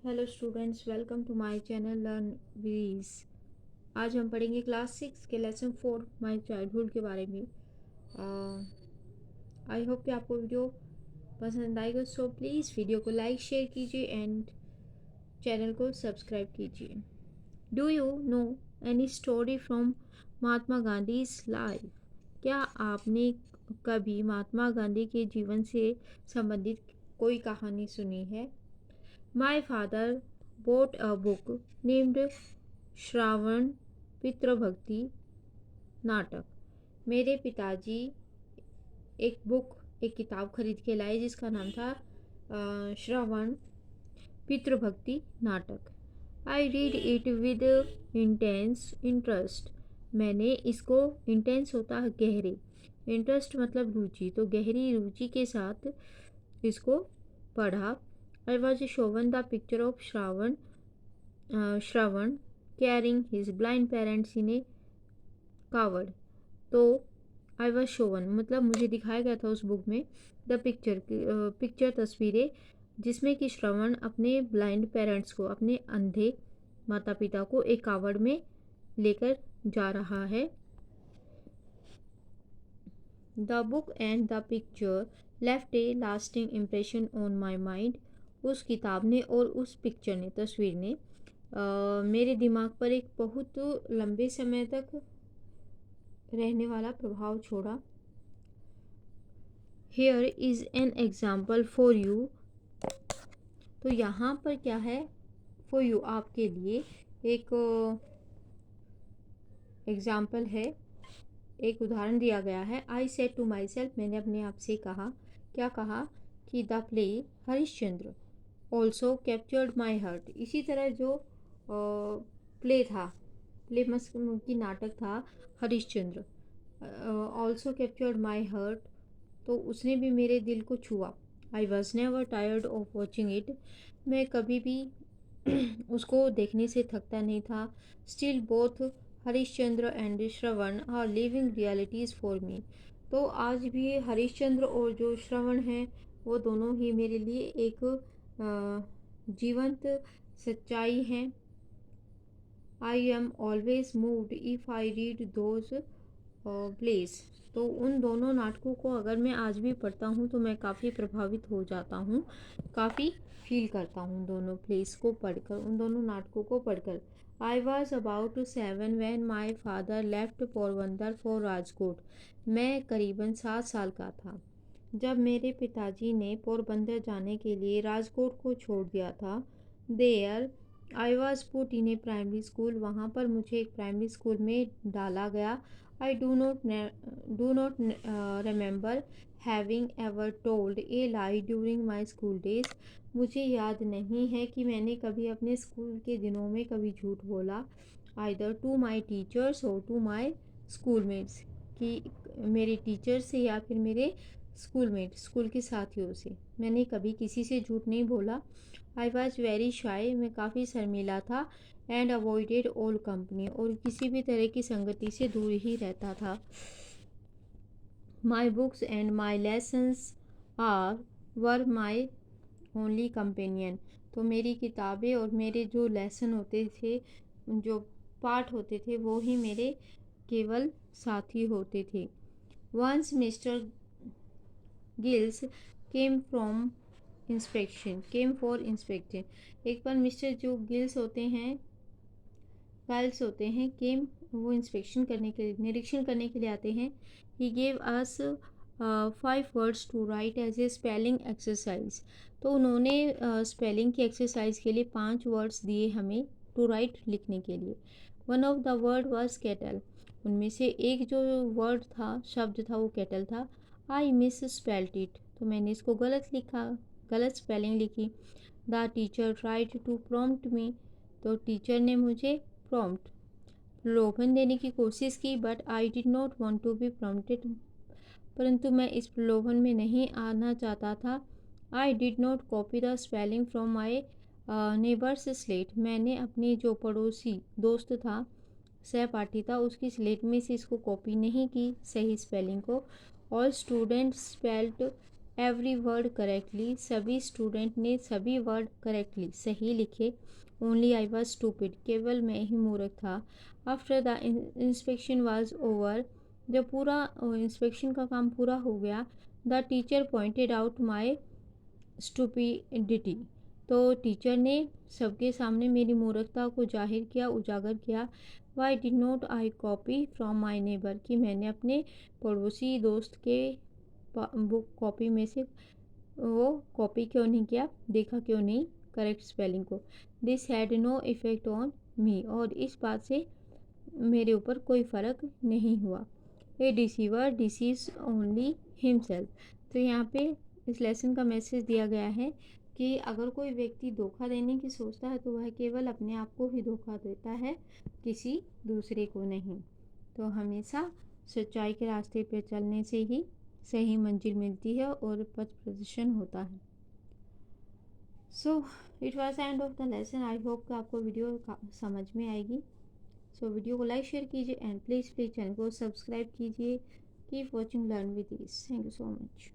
Hello students, welcome to my channel learn with ease. आज हम पढ़ेंगे क्लास 6 के लेसन 4 माय चाइल्डहुड के बारे में। आई होप कि आपको वीडियो पसंद आएगा, सो प्लीज़ वीडियो को लाइक शेयर कीजिए एंड चैनल को सब्सक्राइब कीजिए। Do you know any story from Mahatma Gandhi's life? क्या आपने कभी महात्मा गांधी के जीवन से संबंधित कोई कहानी सुनी है? My father bought a book named Shravan पितृभक्ति नाटक। मेरे पिताजी एक किताब खरीद के लाए जिसका नाम था श्रावण पितृभक्ति नाटक। I read it with intense interest. मैंने इसको, इंटेंस होता है गहरे, इंटरेस्ट मतलब रुचि, तो गहरी रुचि के साथ इसको पढ़ा। I was shown the picture of Shravan carrying his blind parents in a cupboard. तो आई वॉज शोवन मतलब मुझे दिखाया गया था उस बुक में द पिक्चर तस्वीरें जिसमें कि श्रवण अपने ब्लाइंड पेरेंट्स को, अपने अंधे माता पिता को एक कावड़ में लेकर जा रहा है। The book and the picture left A lasting impression on my mind. उस किताब ने और उस पिक्चर ने, तस्वीर ने मेरे दिमाग पर एक बहुत लंबे समय तक रहने वाला प्रभाव छोड़ा। Here is an example for you. तो यहाँ पर क्या है? फॉर यू, आपके लिए एक एग्जाम्पल है, एक उदाहरण दिया गया है। I said to myself, मैंने अपने आप से कहा, क्या कहा? कि the play Harishchandra also captured my heart. इसी तरह जो प्ले था, प्ले की नाटक था Harishchandra, also captured my heart, तो उसने भी मेरे दिल को छुआ। I was never tired of watching it. मैं कभी भी उसको देखने से थकता नहीं था। Still both Harishchandra and Shravan are living realities for me. तो आज भी हरिश्चंद्र और जो श्रवण हैं वो दोनों ही मेरे लिए एक जीवंत सच्चाई हैं। I am always moved if I read those place. तो उन दोनों नाटकों को अगर मैं आज भी पढ़ता हूँ तो मैं काफ़ी प्रभावित हो जाता हूँ, काफ़ी फील करता हूँ दोनों प्लेस को पढ़कर, उन दोनों नाटकों को पढ़कर। I was about 7 when my father left Porbandar for Rajkot. मैं करीबन 7 साल का था जब मेरे पिताजी ने पोरबंदर जाने के लिए राजकोट को छोड़ दिया था। There I was put in a primary school. वहाँ पर मुझे एक प्राइमरी स्कूल में डाला गया। I do not remember having ever told a lie during my school days. मुझे याद नहीं है कि मैंने कभी अपने स्कूल के दिनों में कभी झूठ बोला, आइदर टू माई टीचर्स और टू माई स्कूलमेट्स, कि मेरे टीचर से या फिर मेरे स्कूल के साथियों से। मैंने कभी किसी से झूठ नहीं बोला। आई वॉज वेरी शाई, मैं काफ़ी शर्मीला था। एंड अवॉइडेड ऑल कंपनी, और किसी भी तरह की संगति से दूर ही रहता था। My books and my lessons are were my only companion. तो मेरी किताबें और मेरे जो लेसन होते थे, जो पाठ होते थे, वो ही मेरे केवल साथी होते थे। Once Mister Giles came for inspection. एक बार मिस्टर जो गर्ल्स होते हैं केम, वो इंस्पेक्शन करने के लिए, निरीक्षण करने के लिए आते हैं। He gave us 5 words to write as a spelling exercise. तो उन्होंने स्पेलिंग की एक्सरसाइज के लिए 5 वर्ड्स दिए हमें टू राइट, लिखने के लिए। One of the word was kettle. उनमें से एक जो वर्ड था, शब्द था, वो केटल था। आई मिस स्पेल्ट इट, तो मैंने इसको गलत लिखा, गलत स्पेलिंग लिखी। The teacher tried to prompt me, तो टीचर ने मुझे प्रॉम्प्ट, प्रलोभन देने की कोशिश की। But I did not want to be prompted, परंतु मैं इस प्रलोभन में नहीं आना चाहता था। I did not copy the spelling from my neighbour's slate. मैंने अपनी जो पड़ोसी दोस्त था, सहपाठी था, उसकी स्लेट में से इसको कॉपी नहीं की, सही स्पेलिंग को। All students spelt every word correctly, सभी स्टूडेंट ने सभी वर्ड करेक्टली सही लिखे। ओनली आई वॉज स्टूपिड, केवल मैं ही मूर्ख था। After the inspection was over, जब पूरा इंस्पेक्शन का काम पूरा हो गया, the teacher pointed out my stupidity, तो टीचर ने सबके सामने मेरी मूर्खता को जाहिर किया, उजागर किया। Why did not I copy from my neighbour, कि मैंने अपने पड़ोसी दोस्त के बुक कॉपी में से वो कॉपी क्यों नहीं किया, देखा क्यों नहीं करेक्ट स्पेलिंग को। This had no effect on me, और इस बात से मेरे ऊपर कोई फ़र्क नहीं हुआ। ए डिसीवर डिसीज ओनली हिमसेल्फ, तो यहाँ पे इस लेसन का मैसेज दिया गया है कि अगर कोई व्यक्ति धोखा देने की सोचता है तो वह केवल अपने आप को ही धोखा देता है, किसी दूसरे को नहीं। तो हमेशा सच्चाई के रास्ते पर चलने से ही सही मंजिल मिलती है और पथ प्रदर्शन होता है। So it was end of the lesson. I hope कि आपको वीडियो समझ में आएगी। सो वीडियो को लाइक शेयर कीजिए एंड प्लीज़ चैनल को सब्सक्राइब कीजिए। Keep watching learn with ease. Thank you so much.